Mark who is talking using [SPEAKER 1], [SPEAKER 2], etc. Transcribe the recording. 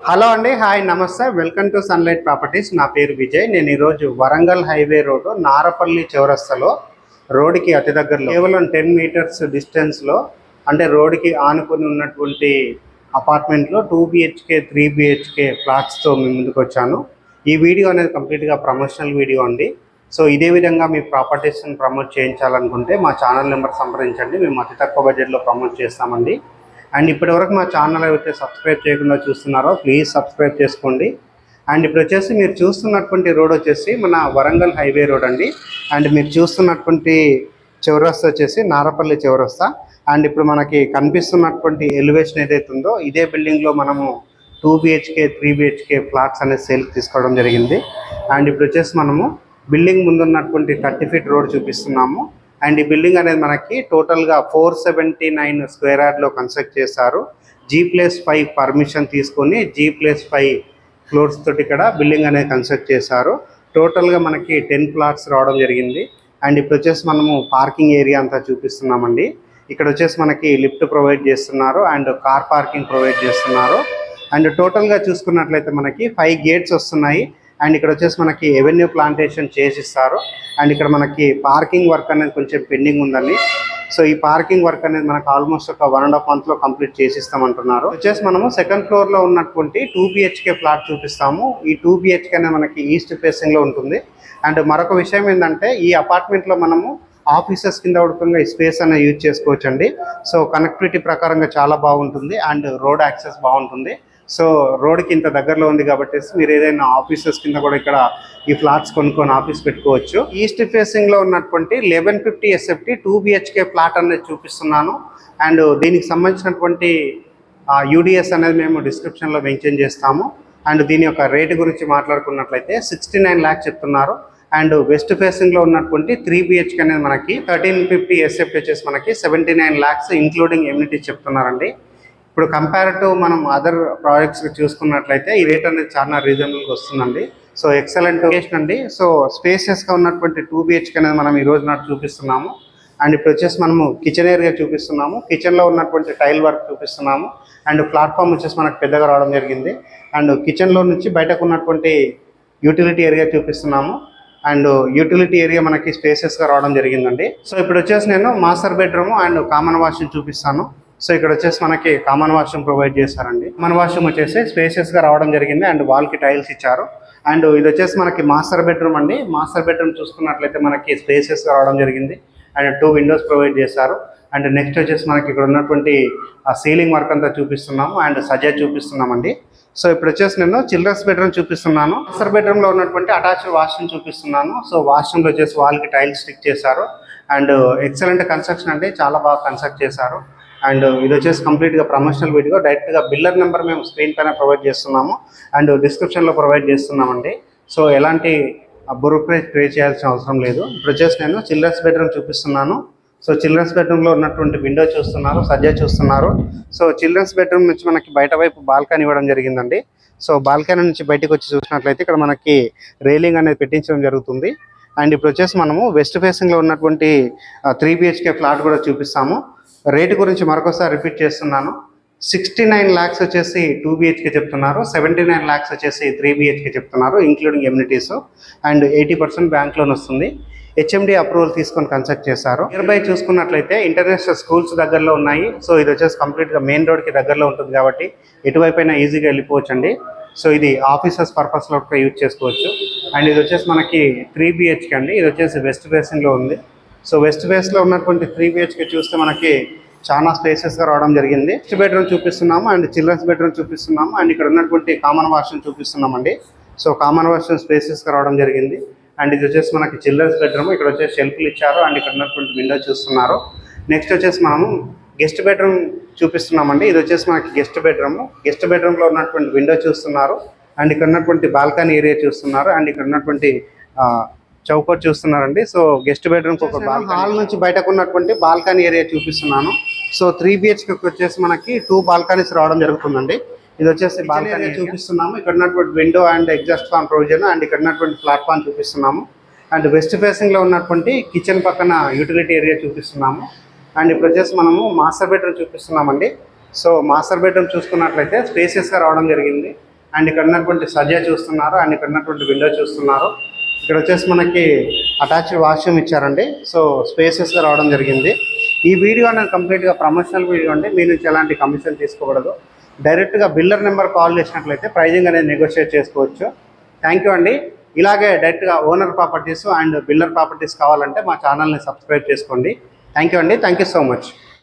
[SPEAKER 1] Hello అండి, hi, నమస్తే, welcome to sunlight properties. నా పేరు విజయ్. నేను ఈరోజు వరంగల్ హైవే రోడ్డు నారపల్లి చౌరస్తాలో రోడ్డుకి అతి దగ్గరలో కేవలం 10 మీటర్స్ డిస్టెన్స్లో అంటే రోడ్డుకి ఆనుకొని ఉన్నటువంటి అపార్ట్మెంట్లో 2 BHK 3 BHK ఫ్లాట్స్తో మీ ముందుకు వచ్చాను. ఈ వీడియో అనేది కంప్లీట్గా ప్రమోషనల్ వీడియో అండి. సో ఇదే విధంగా మీ ప్రాపర్టీస్ని ప్రమోట్ చేయించాలనుకుంటే మా ఛానల్ నెంబర్ సంప్రదించండి. మేము అతి తక్కువ బడ్జెట్లో ప్రమోట్ చేస్తామండి. అండ్ ఇప్పటివరకు మా ఛానల్ అయితే సబ్స్క్రైబ్ చేయకుండా చూస్తున్నారో ప్లీజ్ సబ్స్క్రైబ్ చేసుకోండి. అండ్ ఇప్పుడు వచ్చేసి మీరు చూస్తున్నటువంటి రోడ్ వచ్చేసి మన వరంగల్ హైవే రోడ్ అండి. అండ్ మీరు చూస్తున్నటువంటి చౌరస్తా వచ్చేసి నారపల్లి చౌరస్తా. అండ్ ఇప్పుడు మనకి కనిపిస్తున్నటువంటి ఎలివేషన్ ఏదైతే ఉందో ఇదే బిల్డింగ్లో మనము 2 BHK 3 BHK ఫ్లాట్స్ అనేది సేల్కి తీసుకోవడం జరిగింది. అండ్ ఇప్పుడు వచ్చేసి మనము బిల్డింగ్ ముందున్నటువంటి 30 ఫీట్ రోడ్ చూపిస్తున్నాము. అండ్ ఈ బిల్డింగ్ అనేది మనకి టోటల్గా 479 స్క్వేర్ యార్డ్లో కన్స్ట్రక్ట్ చేశారు. G+5 పర్మిషన్ తీసుకొని G+5 ఫ్లోర్స్ తోటి ఇక్కడ బిల్డింగ్ అనేది కన్స్ట్రక్ట్ చేశారు. టోటల్గా మనకి 10 ప్లాట్స్ రావడం జరిగింది. అండ్ ఇప్పుడు వచ్చేసి మనము పార్కింగ్ ఏరియా అంతా చూపిస్తున్నామండి. ఇక్కడ వచ్చేసి మనకి లిఫ్ట్ ప్రొవైడ్ చేస్తున్నారు అండ్ కార్ పార్కింగ్ ప్రొవైడ్ చేస్తున్నారు. అండ్ టోటల్గా చూసుకున్నట్లయితే మనకి 5 గేట్స్ వస్తున్నాయి. అండ్ ఇక్కడ వచ్చేసి మనకి ఎవెన్యూ ప్లాంటేషన్ చేసిస్తారు. అండ్ ఇక్కడ మనకి పార్కింగ్ వర్క్ అనేది కొంచెం పెండింగ్ ఉందండి. సో ఈ పార్కింగ్ వర్క్ అనేది మనకు ఆల్మోస్ట్ ఒక 1.5 monthలో కంప్లీట్ చేసిస్తామంటున్నారు. వచ్చేసి మనము సెకండ్ ఫ్లోర్లో ఉన్నటువంటి 2 BHK ఫ్లాట్ చూపిస్తాము. ఈ 2 BHK అనేది మనకి ఈస్ట్ ఫేసింగ్లో ఉంటుంది. అండ్ మరొక విషయం ఏంటంటే ఈ అపార్ట్మెంట్లో మనము ఆఫీసెస్ కింద ఉడకంగా ఈ స్పేస్ అనేది యూజ్ చేసుకోవచ్చు అండి. సో కనెక్టివిటీ ప్రకారంగా చాలా బాగుంటుంది అండ్ రోడ్ యాక్సెస్ బాగుంటుంది. సో రోడ్కి ఇంత దగ్గరలో ఉంది కాబట్టి మీరు ఏదైనా ఆఫీసెస్ కింద కూడా ఇక్కడ ఈ ఫ్లాట్స్ కొనుక్కొని ఆఫీస్ పెట్టుకోవచ్చు. ఈస్ట్ ఫేసింగ్లో ఉన్నటువంటి 1150 SFT 2 BHK ఫ్లాట్ అనేది చూపిస్తున్నాను. అండ్ దీనికి సంబంధించినటువంటి UDS అనేది మేము డిస్క్రిప్షన్లో మెన్షన్ చేస్తాము. అండ్ దీని యొక్క రేటు గురించి మాట్లాడుకున్నట్లయితే 69 lakhs చెప్తున్నారు. అండ్ వెస్ట్ ఫేసింగ్లో ఉన్నటువంటి 3 BHK అనేది మనకి 1350 SFT వచ్చేసి మనకి 79 lakhs ఇంక్లూడింగ్ ఎమ్యూనిటీస్ చెప్తున్నారండి. ఇప్పుడు కంపేరిటివ్ మనం అదర్ ప్రాజెక్ట్స్ చూసుకున్నట్లయితే ఈ రేట్ అనేది చాలా రీజనబుల్గా వస్తుందండి. సో ఎక్సలెంట్ లొకేషన్ అండి. సో స్పేసియస్గా ఉన్నటువంటి 2 BHK అనేది మనం ఈ రోజు నాటి చూపిస్తున్నాము. అండ్ ఇప్పుడు వచ్చేసి మనము కిచెన్ ఏరియా చూపిస్తున్నాము. కిచెన్లో ఉన్నటువంటి టైల్ వర్క్ చూపిస్తున్నాము. అండ్ ప్లాట్ఫామ్ వచ్చేసి మనకు పెద్దగా రావడం జరిగింది. అండ్ కిచెన్లో నుంచి బయటకు ఉన్నటువంటి యూటిలిటీ ఏరియా చూపిస్తున్నాము. అండ్ యూటిలిటీ ఏరియా మనకి స్పేసెస్గా రావడం జరిగిందండి. సో ఇప్పుడు వచ్చేసి నేను master bedroom and common washroom చూపిస్తాను. సో ఇక్కడ వచ్చేసి మనకి కామన్ వాష్రూమ్ ప్రొవైడ్ చేశారండి. కామన్ వాష్రూమ్ వచ్చేసి స్పేసెస్గా రావడం జరిగింది అండ్ వాల్కి టైల్స్ ఇచ్చారు. అండ్ ఇది వచ్చేసి మనకి మాస్టర్ బెడ్రూమ్ అండి. మాస్టర్ బెడ్రూమ్ చూసుకున్నట్లయితే మనకి స్పేసెస్గా రావడం జరిగింది అండ్ 2 విండోస్ ప్రొవైడ్ చేశారు. అండ్ నెక్స్ట్ వచ్చేసి మనకి ఇక్కడ ఉన్నటువంటి సీలింగ్ వర్క్ అంతా చూపిస్తున్నాము అండ్ సజా చూపిస్తున్నామండి. సో ఇప్పుడు వచ్చేసి నేను చిల్డ్రన్స్ బెడ్రూమ్ చూపిస్తున్నాను. మాస్టర్ బెడ్రూమ్లో ఉన్నటువంటి అటాచ్డ్ వాష్రూమ్ చూపిస్తున్నాను. సో వాష్రూమ్లో వచ్చేసి వాల్కి టైల్స్ స్టిక్ చేశారు అండ్ ఎక్సలెంట్ కన్స్ట్రక్షన్ అండి, చాలా బాగా కన్స్ట్రక్ట్ చేశారు. అండ్ ఇది వచ్చేసి కంప్లీట్గా ప్రమోషనల్ వీడియో. డైరెక్ట్గా బిల్లర్ నెంబర్ మేము స్క్రీన్ పైన ప్రొవైడ్ చేస్తున్నాము అండ్ డిస్క్రిప్షన్లో ప్రొవైడ్ చేస్తున్నామండి. సో ఎలాంటి బ్రోకరేజ్ పే చేయాల్సిన అవసరం లేదు. ఇప్పుడు వచ్చేసి నేను చిల్డ్రన్స్ బెడ్రూమ్ చూపిస్తున్నాను. సో చిల్డ్రన్స్ బెడ్రూమ్లో ఉన్నటువంటి విండో చూస్తున్నారు, సజ్జా చూస్తున్నారు. సో చిల్డ్రన్స్ బెడ్రూమ్ నుంచి మనకి బయట వైపు బాల్కనీ ఇవ్వడం జరిగిందండి. సో బాల్కనీ నుంచి బయటకు వచ్చి చూసినట్లయితే ఇక్కడ మనకి రైలింగ్ అనేది పెట్టించడం జరుగుతుంది. అండ్ ఇప్పుడు వచ్చేసి మనము వెస్ట్ ఫేసింగ్లో ఉన్నటువంటి 3 BHK ఫ్లాట్ కూడా చూపిస్తాము. రేటు గురించి మరొకసారి రిపీట్ చేస్తున్నాను. 69 lakhs వచ్చేసి 2 BHK చెప్తున్నారు. 79 lakhs వచ్చేసి 3 BHK చెప్తున్నారు including amenities. And 80% bank loan వస్తుంది. HMD అప్రూవల్ తీసుకొని కన్స్ట్రక్ట్ చేశారు. నియర్ బై చూసుకున్నట్లయితే ఇంటర్నేషనల్ స్కూల్స్ దగ్గరలో ఉన్నాయి. సో ఇది వచ్చేసి కంప్లీట్గా మెయిన్ రోడ్కి దగ్గరలో ఉంటుంది కాబట్టి ఎటువైపు అయినా ఈజీగా వెళ్ళిపోవచ్చు అండి. సో ఇది ఆఫీసెస్ పర్పస్లో కూడా యూజ్ చేసుకోవచ్చు. అండ్ ఇది వచ్చేసి మనకి 3 BHK అండి. ఇది వచ్చేసి వెస్ట్ ఫేసింగ్లో ఉంది. సో వెస్ట్ ఫేస్లో ఉన్నటువంటి 3 BHK చూస్తే మనకి చాలా స్పేసెస్గా రావడం జరిగింది. వెస్ట్ బెడ్రూమ్ చూపిస్తున్నాము అండ్ చిల్డ్రన్స్ బెడ్రూమ్ చూపిస్తున్నాము అండ్ ఇక్కడ ఉన్నటువంటి కామన్ వాష్రూమ్ చూపిస్తున్నామండి. సో కామన్ వాష్రూమ్ స్పేసెస్గా రావడం జరిగింది. అండ్ ఇది వచ్చేసి మనకి చిల్డ్రన్స్ బెడ్రూమ్. ఇక్కడ వచ్చేసి షెల్ఫ్లు ఇచ్చారు అండ్ ఇక్కడ ఉన్నటువంటి విండో చూస్తున్నారు. నెక్స్ట్ వచ్చేసి మనము గెస్ట్ బెడ్రూమ్ చూపిస్తున్నామండి. ఇది వచ్చేసి మనకి గెస్ట్ బెడ్రూమ్. గెస్ట్ బెడ్రూమ్లో ఉన్నటువంటి విండో చూస్తున్నారు అండ్ ఇక్కడ ఉన్నటువంటి బాల్కనీ ఏరియా చూస్తున్నారు అండ్ ఇక్కడ ఉన్నటువంటి చౌకట్ చూస్తున్నారండి. సో గెస్ట్ బెడ్రూమ్ ఒక హాల్ నుంచి బయటకు ఉన్నటువంటి బాల్కనీ ఏరియా చూపిస్తున్నాను. సో 3 BHK వచ్చేసి మనకి 2 బాల్కనీస్ రావడం జరుగుతుందండి. ఇది వచ్చేసి బాల్కనీ చూపిస్తున్నాము. ఇక్కడ ఉన్నటువంటి window and exhaust fan provision and ఇక్కడ ఉన్నటువంటి ప్లాట్ఫామ్ చూపిస్తున్నాము. అండ్ వెస్ట్ ఫేసింగ్లో ఉన్నటువంటి కిచెన్ పక్కన యూటిలిటీ ఏరియా చూపిస్తున్నాము. అండ్ ఇప్పుడు వచ్చేసి మనము మాస్టర్ బెడ్రూమ్ చూపిస్తున్నామండి. సో మాస్టర్ బెడ్రూమ్ చూసుకున్నట్లయితే స్పేసియస్గా రావడం జరిగింది. అండ్ ఇక్కడ ఉన్నటువంటి సజ్జా చూస్తున్నారు, అండ్ ఇక్కడ ఉన్నటువంటి విండో చూస్తున్నారు. ఇక్కడ వచ్చేసి మనకి అటాచ్డ్ వాష్రూమ్ ఇచ్చారండి. సో స్పేసెస్గా రావడం జరిగింది. ఈ వీడియో అనేది కంప్లీట్గా ప్రమోషనల్ వీడియో అండి. మీ నుంచి ఎలాంటి కమిషన్ తీసుకోకూడదు. డైరెక్ట్గా బిల్లర్ నెంబర్ కాల్ చేసినట్లయితే ప్రైజింగ్ అనేది నెగోషియేట్ చేసుకోవచ్చు. థ్యాంక్ యూ అండి. ఇలాగే డైరెక్ట్గా owner properties and builder properties కావాలంటే మా ఛానల్ని సబ్స్క్రైబ్ చేసుకోండి. థ్యాంక్ యూ అండి. Thank you so much.